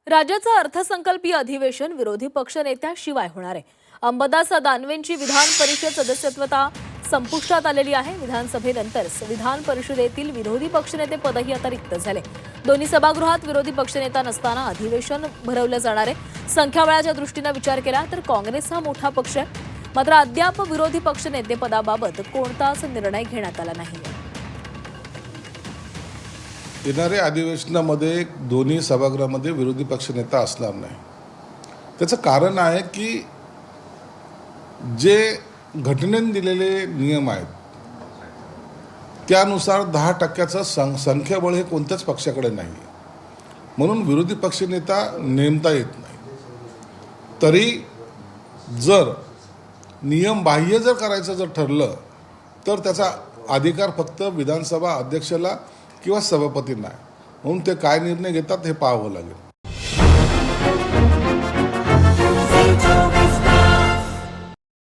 राज्याचं अर्थसंकल्पीय अधिवेशन विरोधी पक्षनेत्याशिवाय होणार आहे. अंबादास दानवेंची विधान परिषद सदस्यत्वता संपुष्टात आलेली आहे. विधानसभेनंतर विधान परिषदेतील विरोधी पक्षनेते पदही आता रिक्त झाले. दोन्ही सभागृहात विरोधी पक्षनेता नसताना अधिवेशन भरवलं जाणार आहे. संख्याबळाच्या दृष्टीनं विचार केला तर काँग्रेस हा मोठा पक्ष आहे. मात्र अद्याप विरोधी पक्षनेते पदाबाबत कोणताच निर्णय घेण्यात आला नाही. येणाऱ्या अधिवेशनामध्ये दोन्ही सभागृहामध्ये विरोधी पक्षनेता असणार नाही. त्याचं कारण आहे की जे घटनेने दिलेले नियम आहेत त्यानुसार 10% संख्याबळ हे कोणत्याच पक्षाकडे नाही आहे. म्हणून विरोधी पक्षनेता नेमता येत नाही. तरी जर नियम बाह्य जर करायचं जर ठरलं तर त्याचा अधिकार फक्त विधानसभा अध्यक्षाला किंवा सभापतींना आहे. म्हणून ते काय निर्णय घेतात हे पाहावं लागेल.